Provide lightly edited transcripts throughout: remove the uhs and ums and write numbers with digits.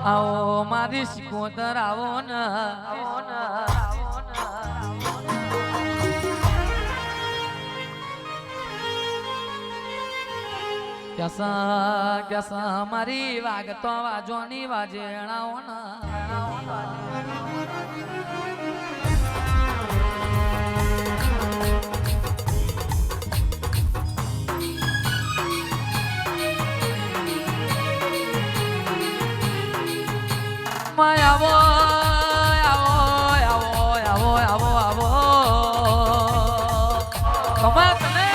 આવો મારી સિકોતર આવો ને કેસા મારી વાગતો વાજોની વાજેણાઓ ના આવો આવો આવો આવો આવો આવો કમા તને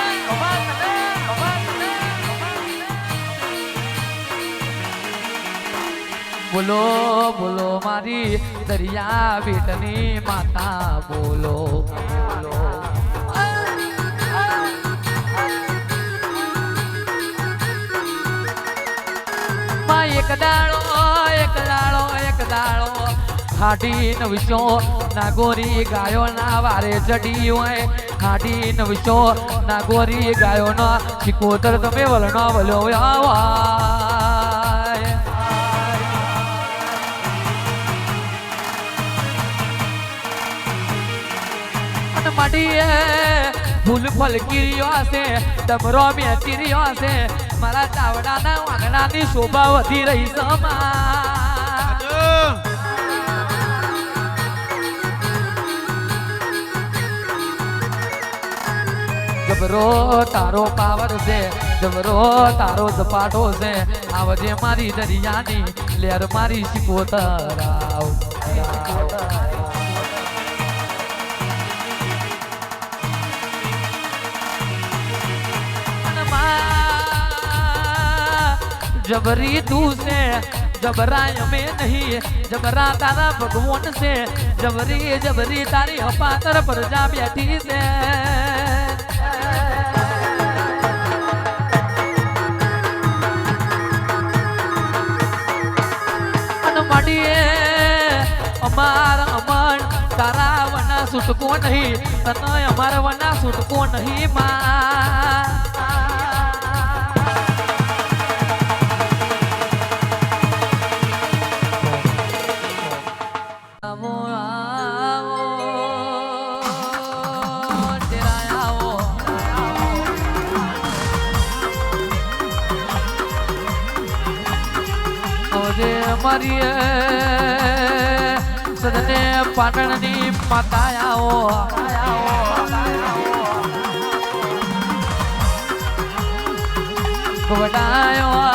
બોલો બોલો મારી દરિયા બેટની માતા બોલો બોલો એક દાડો હાડી નવસો નાગોરી ગાયો ના વારે ચડી હોય હાડી નવસો નાગોરી ગાયો ના સિકોતર તમે વલણો વલ્યો આવાય અને માડીએ ફૂલ ફલકી રહ્યો હશે ડમરો મેચી રહ્યો હશે મારા ચાવડાના વાંગડાની શોભા વધી રહી છે જબરો તારો પાવર છે જબરો તારો ઝપાટો છે આવજે મારી દરિયાની લેર મારી સિકોતર जबरी तू से जबरा में नहीं जबरा तारा भगवान से जबरी जबरी तारी हपातर पर जा बैठी से अनमड़िए अमार अमन तारा वना सुटको नहीं तना अमार वना सुटको नहीं मां મારી સદને પાટણની માતાયાઓ ગવડાયો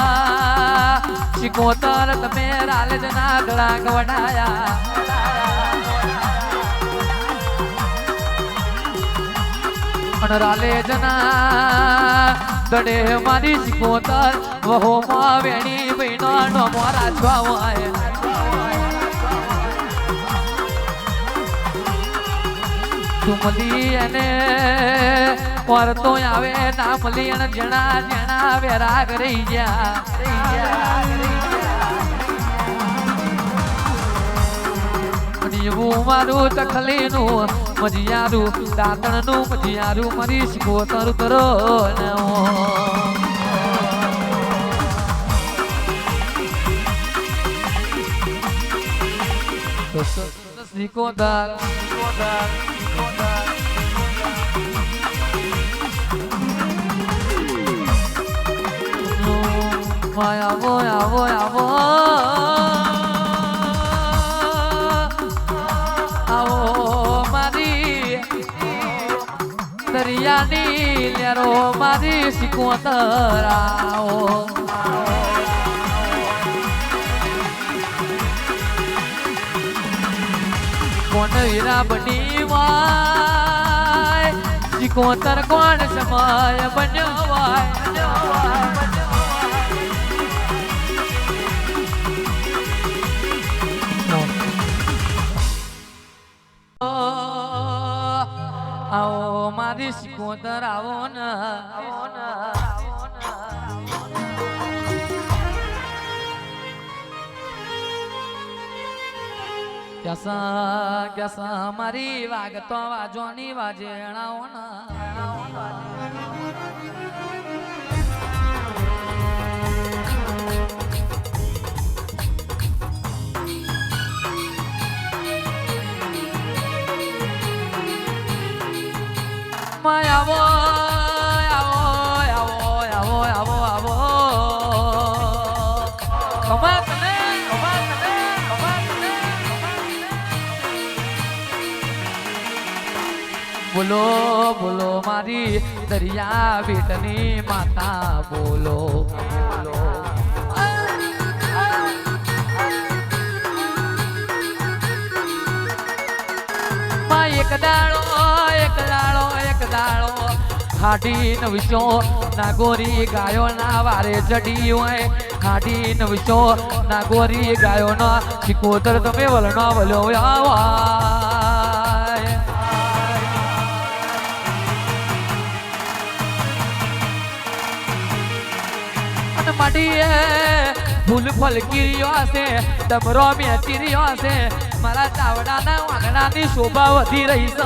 સિકોતર તમે રાલે જના ગળા ગવડાયા રાલે જના દડે મારી સિકોતર વહો માં વેણી બહેનો નો મોરા છવાય તુમલી અને પર તો આવે ના મલી અને જણા જણા વેરા કરી ગયા એવું મારું તખલીનું મજિયારું દાંતણનું મજિયારું મારી સિકોતર કરો સિકોતર આવો આવો આવો દરિયાની લેરો મારી સિકોતર આવો કોણ હીરા બની વાય સિકોતર કોણ સમય બન્યો વાય આવો મારી સિકોતર આવો ને કેસા મારી વાગતો વાજોની વાજેણાઓ ના બોલો બોલો મારી દરિયા બેટની માતા બોલો બોલો એક દાડો હાડી નવસો નાગોરી ગાયો ના વારે ચડી હોય હાડી નવસો નાગોરી ગાયો નો શિકોતર તમે વલણો વલ્યો માટીએ ફૂલ ફલકી રહ્યો છે ડમરો મેચી રહ્યો છે મારા ચાવડાના વાંગણાની શોભા વધી રહી છે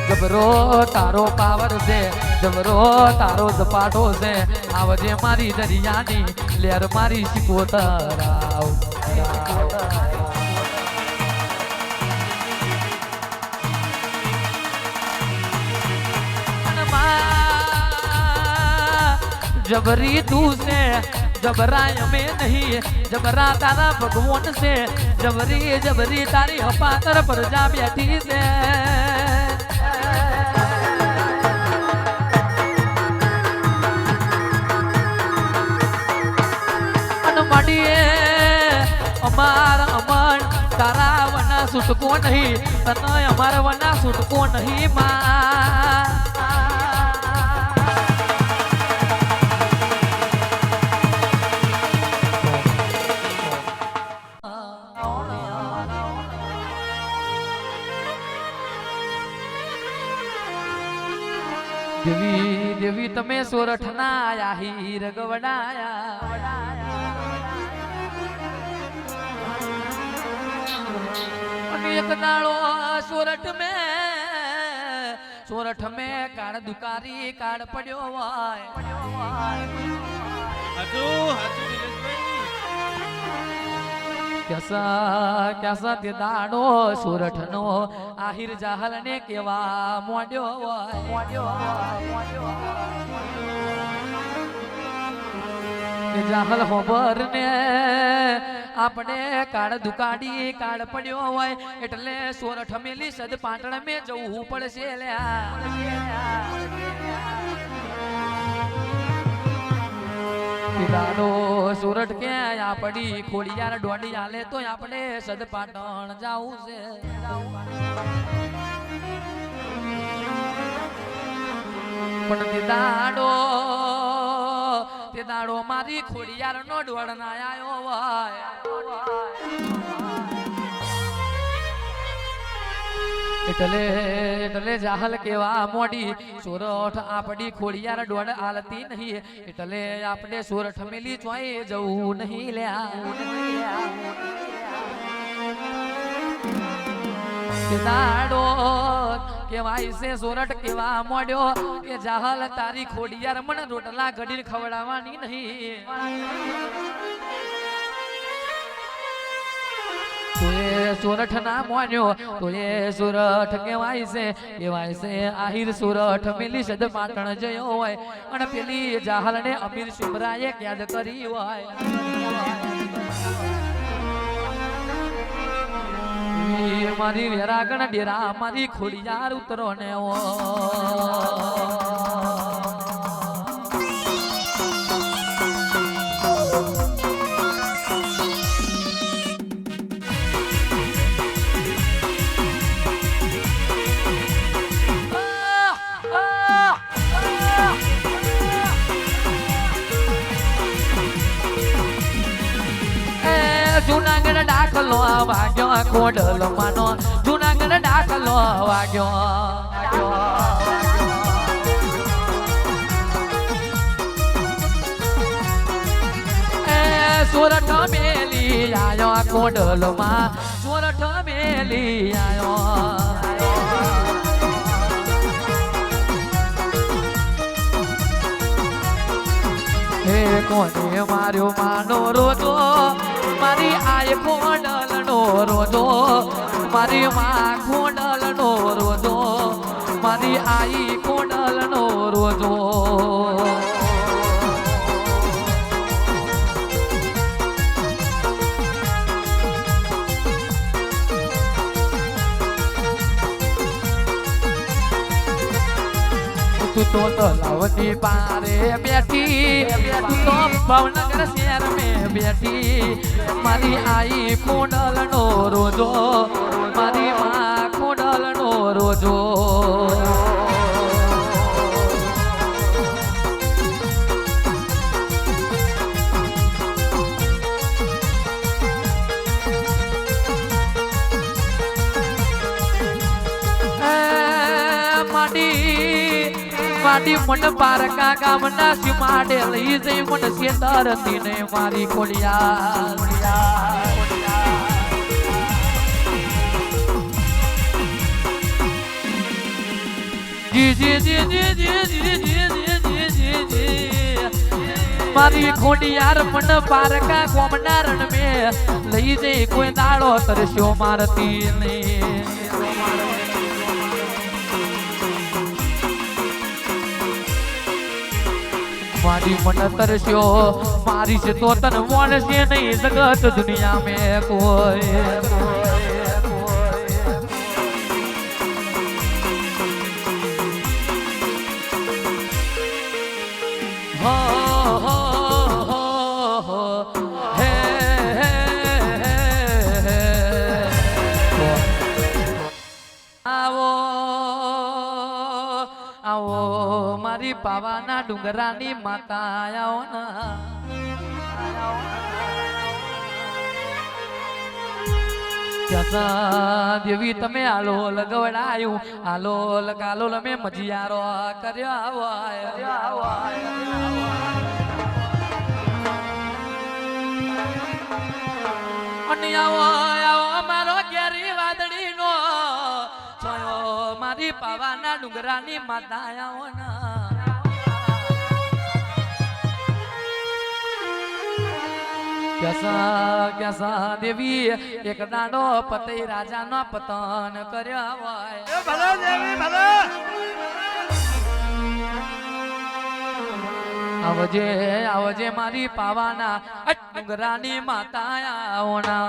જબરો તારો પાવર છે જબરો તારો ઝપાટો છે આવજે મારી દરિયાની લેર મારી શિકોતર जबरी तू से जबरा में नहीं जबरा तारा भगवान से जबरी जबरी तारी हपातर पर जा बैठी से अनमड़िए अमार अमन तारा वना सुटको नहीं तना अमार वना सुटको नहीं मां देवी देवी तमे सोरठना आया हीर गवडाया एक दाड़ो सोरठ में काड़ दुकारी काड़ पड़ो कैसा कैसा ते दाड़ो सोरठ नो आहिर जाहल ने केवा मोड्यो जाहल होबर ने अपने काड़ दुकाड़ी काड़ पड़ो होय એટલે સોરઠ મેલી સદ પાટણ में જવું પડશે લ્યા દાડો સોરઠ કે આ પડી ખોડિયાર ડોડી આલે તો આપણે સદ પાટણ જાવું છે પણ તે દાડો મારી ખોડિયાર નો ડોડ ના આયો હોય એટલે જાહલ કેવા મોડી સોરઠ આપડી ખોડિયાર ડોડ આલતી નહીં એટલે આપણે સોરઠ મેલી ચોય જવું નહીં લ્યા દાડો કેવાય છે સોરઠ કેવા મોડ્યો કે જાહલ તારી ખોડિયાર મને રોટલા ઘડી ખવડાવવાની નહીં तो ये सोरठ ना मोन्यो तो ये सोरठ केवाय से आहिर सोरठ मिली सद पाटण जयो होय अन पेली जाहल ने अमीर सुमराए याद करी होय मारी वेरागण डेरा मारी खोडियार उतरो ने ओ જુનાગઢ ડાકલો વાગ્યો કોડલ માનો જુનાગઢ ડાકલો વાગ્યો સોરઠ મેલી આયો કોડલ માં સોરઠ મેલી આયો हे कोने मार्यो मानो रोजो मारी आय खोडल नो रोजो मारी मां खोडल नो रोजो मारी आई खोडल नो रोजो તું તો તલાવની પારે બેઠી તું તો ભાવનગર શહેર મેં બેઠી મારી આઈ કુંડલ નો રોજો મારી માં કુંડલ નો રોજો માટી મને પારકા ગામના સીમાડે લઈ જઈ મને સેતરતી ને મારી ખોડિયા જી જી જી જી જી જી જી જી જી જી મારી ખોડિયાર મને પારકા ગામના રણ મે લઈ જઈ કોઈ દાડો તરસ્યો મારતી ને મારી મન તરસ્યો મારી છે તો તન મોણ છે નહીં જગત દુનિયા મેં કોઈ હો હો હો હે આવો આવો મારી પાવાના ડુંગરાની માતા આવો ના દેવી તમે આલો લગવડાયું આલો લગાલો લમે મજિયારો કર્યો આવો અને આવો આવો મારો ઘેરી વાદળી નો છોયો મારી પાવાના ડુંગરાની માતા આવો ના ક્યાસા દેવી એક દાડો પતઈ રાજાનો પતન કર્યો હોય ભલો દેવી ભલો આવજે આવજે મારી પાવાના ડુંગરાની માતા આવના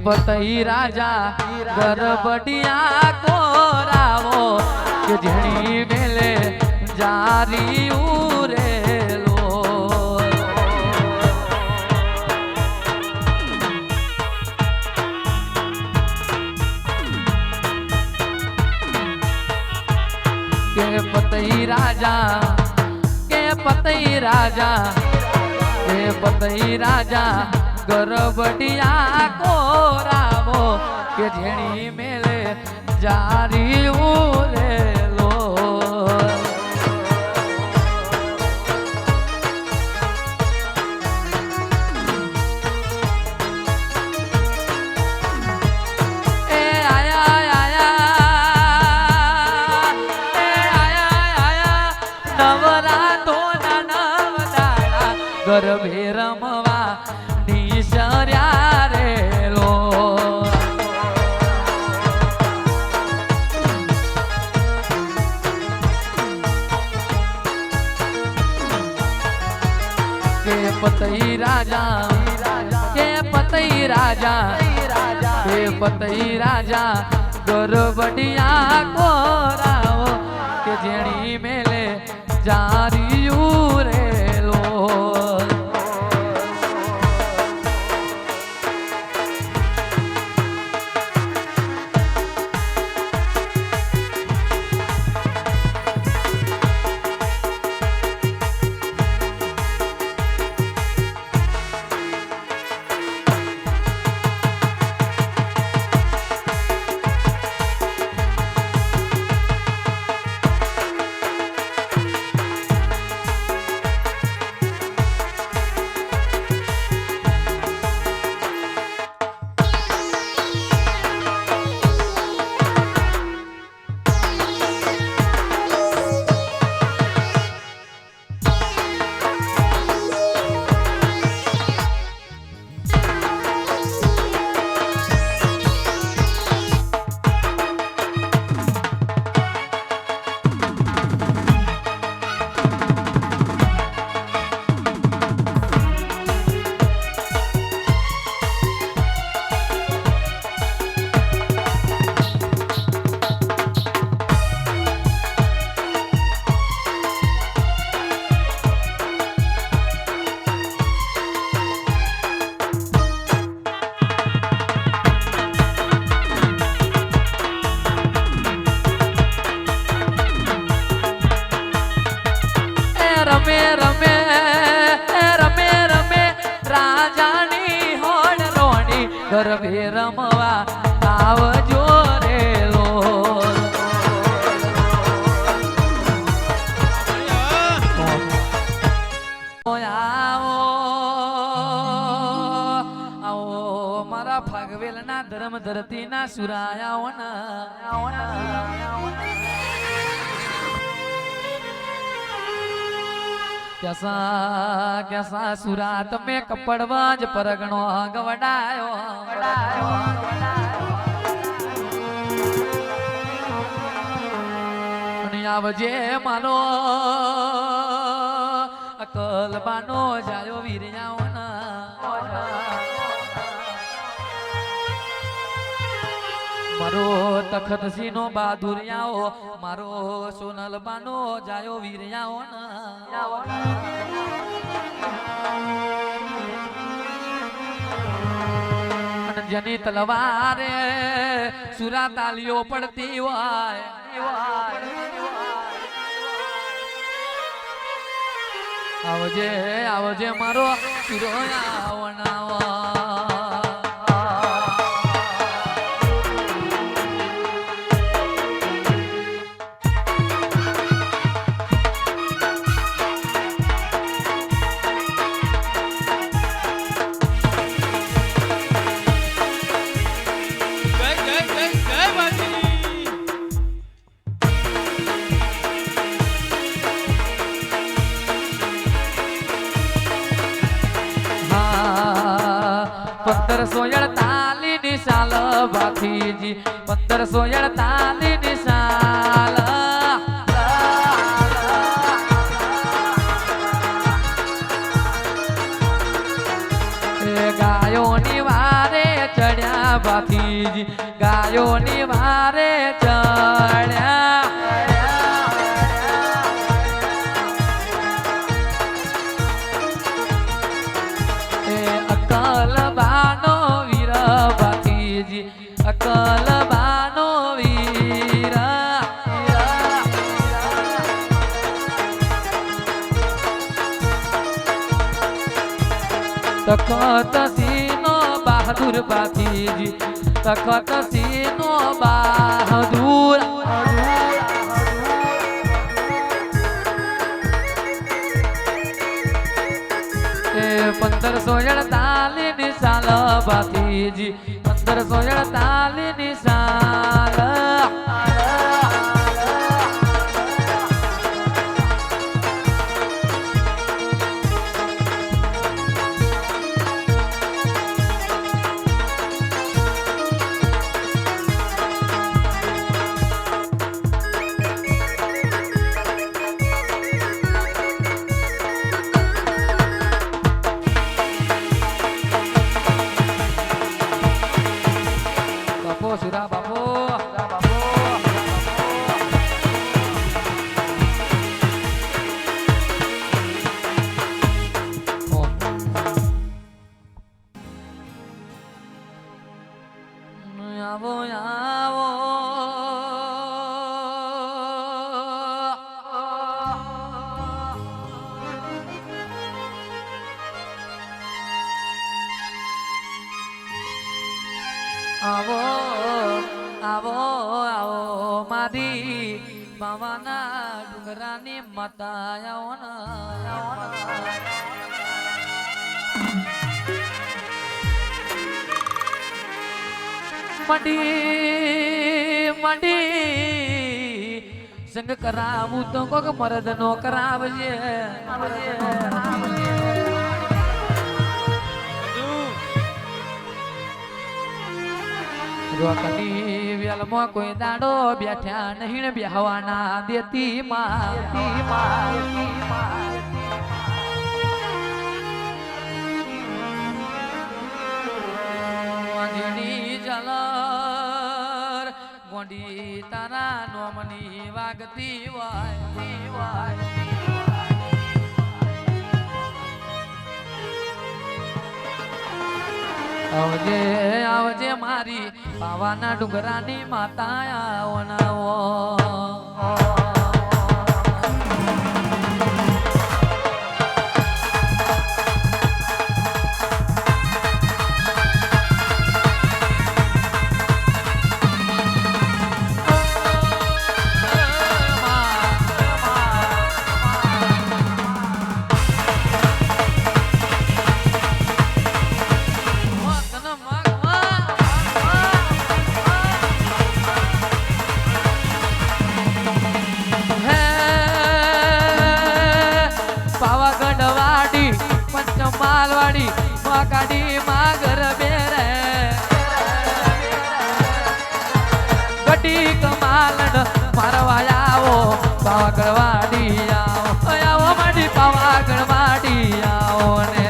पतई राजा गरबडिया को रावो के झणी मेले जारी उरे लो के पतई राजा के पतई राजा के पतई राजा गरबडिया को रावो के झेणी मेले जारी उरे लो ए आया आया ए आया आया नवरा तो नवदाड़ा गरबे रमवा रे लो के पतई राजा के पतई राजा के पतई राजा गरबडिया को रावो के झेणी मेले जारी रे लो ગરબે રમવા આવજો રે લોલ. આવો આવો મારા ફાગવેલના ધર્મ ધરતીના સુરાયાઓના કેસા કેસા સુરા તમે કપડવાજ પરગણો ગવડાયો આવજે માનો અકલ બાનો જાયો મારો તખત સિંહનો બહાદુરિયાઓ મારો સોનલ બાનો જાયો વીરિયાઓ જેની તલવારે સુરા તાલીઓ પડતી હોય આવજે આવજે મારો સુરોયાવનાવા. ની સાલ ભાથીજી 1548 ની સાલ ગાયોની વારે ચડ્યા ભાથીજી ગાયોની વારે ચડ્યા અકલ બાનો વીર ભાથીજી અકલ બાનો વીર તખત સિંહનો બહાદુર ભાથીજી તખત સિંહનો બહાદુર 1548 ની સાલ ભાથીજી 1548 ની સાલ સુરા બાપો આવો આવો આવો આવો આવો મારી માવાના ડુંગરાની માતા મડી મડી સંગ કરાવું તો કોક મરદ નો કરાવજે રોકની વેલમાં કોઈ દાડો બેઠા નહીં બેહવાના દેતી માં જલર ગોંડી તારા નોમની વાગતી હોય આવજે આવજે મારી પાવાના ડુંગરાની માતા આવનાવો मालवाड़ी माकाडी मागर बेरे गड्डी कमालड मारवायाओ पावागढ़वाड़ी आओ माडी पावागढ़वाड़ी आओ ने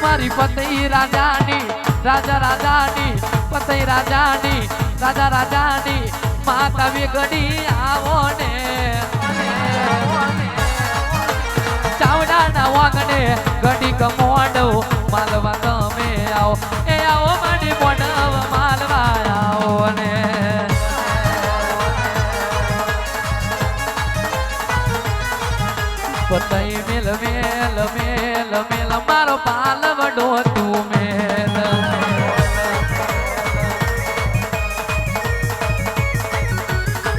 मारी पतई राजानी राजा राजानी पतई राजानी राजा राजानी माता वेगड़ी आओ ने चावड़ा ना वागने गड़ी कमोडो मालवा गमे आओ ए आओ माडी मोडव मालवा आओ ने पतई मेल मेल मेल मेल मारो पालवडो तू मेल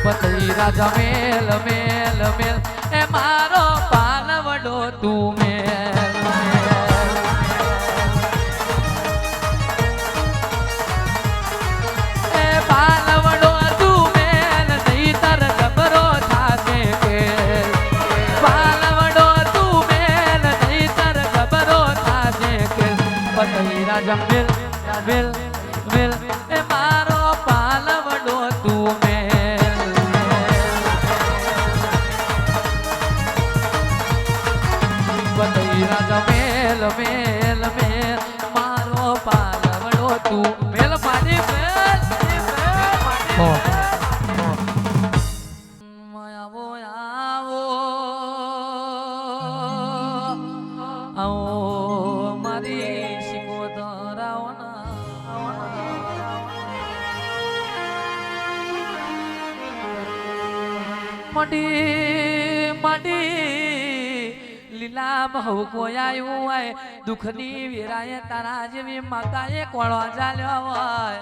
पतई राजा मेल मेल मेल ए मारो पालवडो तू मेल ए पालवडो तू मेल नहीं तर जबरो थासे के पालवडो तू मेल नहीं तर जबरो थासे के पतई राजा मेल मेल मेल ए मारो पालवडो तू मेल पतई राजा मेल मेल मेल मारो पालवडो तू मेल माडी मेल आवो आवो आओ मारी शिकोदरावना मडी मडी લીલા બહુ કોયાયું હોય દુખની વીરાએ તારા જેવી માતાએ કોળો ચાલ્યો હોય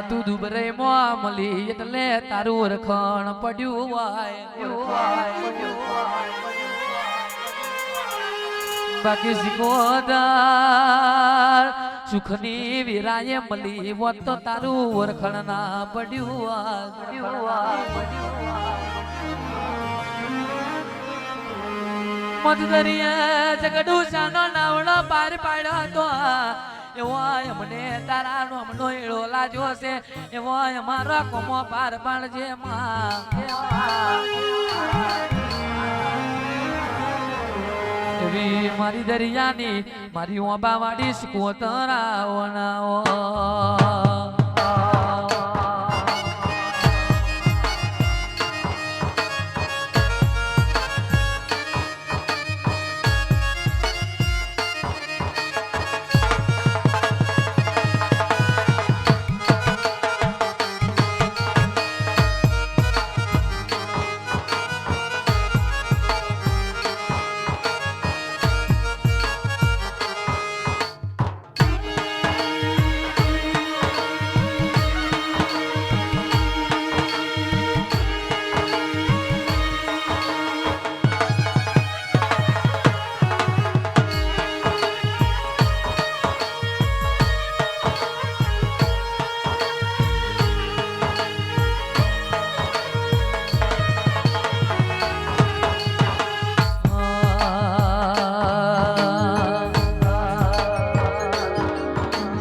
તું દુબરે મોં મળી એટલે તારું રખણ પડ્યું હોય બાકી સિકોદર સુખની વીરાએ મળી હોત તો તારું વરખણ ના પડ્યું મધદરિયા જગડું સાનો નાવડો પાર પાડ્યો તો એવો અમને તારા નોમનો એળો લાગ્યો છે એવો અમારો કોમો પાર પાડજે એવી મારી દરિયાની મારી ઓબાવાડી સિકોતરાઓ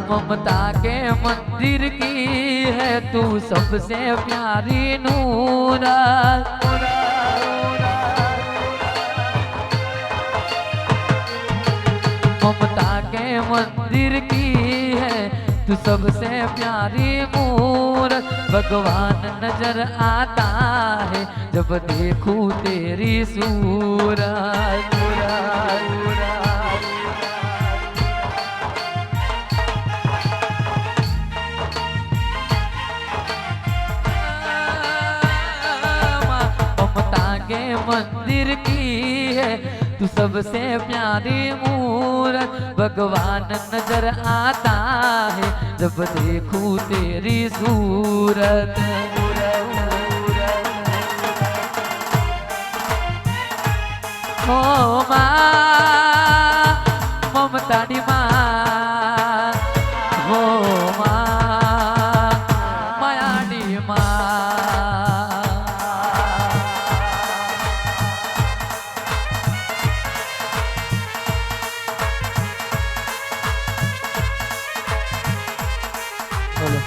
ममता के मंदिर की है तू सबसे प्यारी नूरत ममता के मंदिर की है तू सबसे प्यारी मूरत भगवान नजर आता है जब देखूं तेरी सूरत के मंदिर की है तू सबसे प्यारी मूरत भगवान नजर आता है जब देखूं तेरी सूरत ओ माँ ममता डी माँ ओ माँ બોલો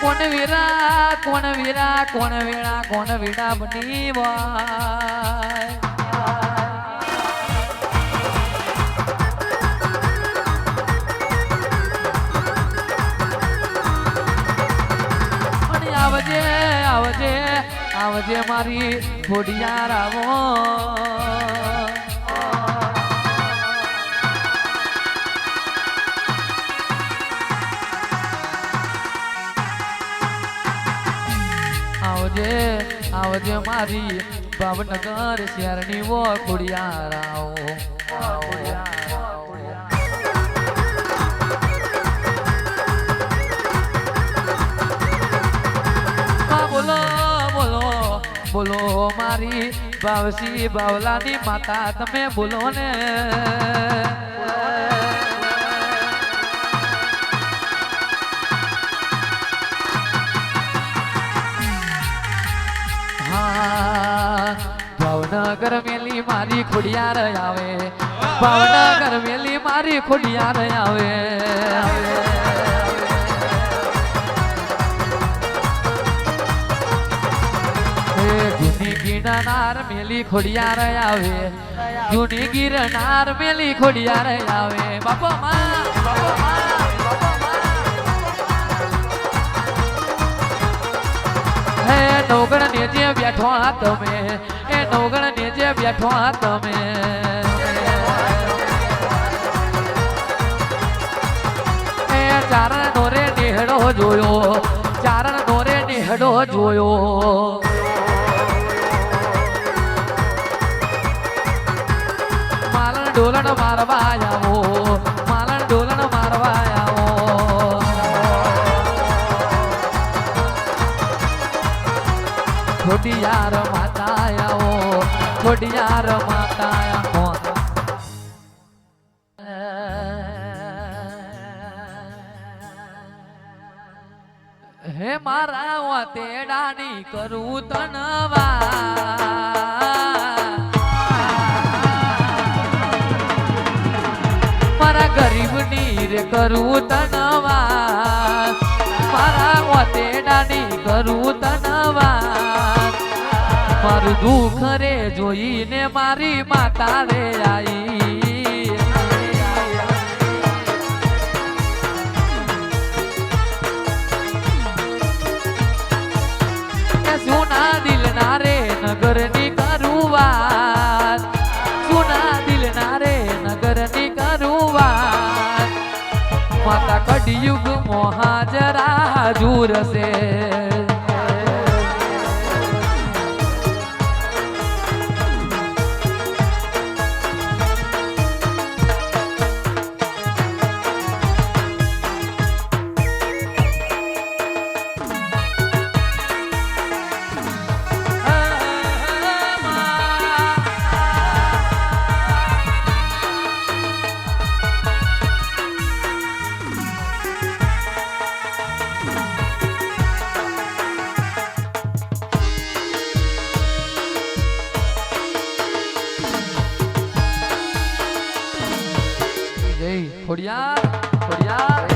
કોણ વીરા કોણ વીરા કોણ વીણા કોણ વીણા બની વાય આવજે આવજે આવજે મારી ખોડિયાર આવો આવજે આવજે મારી ભાવનગર શહેરની વો ખોડિયાર આવો બોલો બોલો બોલો મારી બાવસી બાવલાની માતા તમે બોલો ને હા ભાવનગર મેલી મારી ખોડિયાર આવે ભાવનગર મેલી મારી ખોડિયાર આવે જૂની ગિરનાર મેલી ખોડિયાર આવે જૂની ગિરનાર મેલી ખોડિયાર આવે બાપો હે નવગણ ને જે બેઠો તમે એ નવગણ ને જે બેઠો તમે એ ચારણ નોરે નેહડો જોયો ચારણ નોરે નેહડો જોયો ડોલણ મારવા આવો માલણ ડોલણ મારવા આવો ખોડિયાર માતા આવો ખોડિયાર માતા આવો હે મારા તેડાની કરું તનવા ગરીબ નીર કરું તનવા મારા ઓતેડાની કરું તનવા મારું દુઃખ રે જોઈને મારી માતા રે આઈ સોના દિલના રે નગરની કરું વાત સોના દિલના રે નગરની માતા કડિયુગ મોહાજરા જુર સે ખોડિયાર ખોડિયાર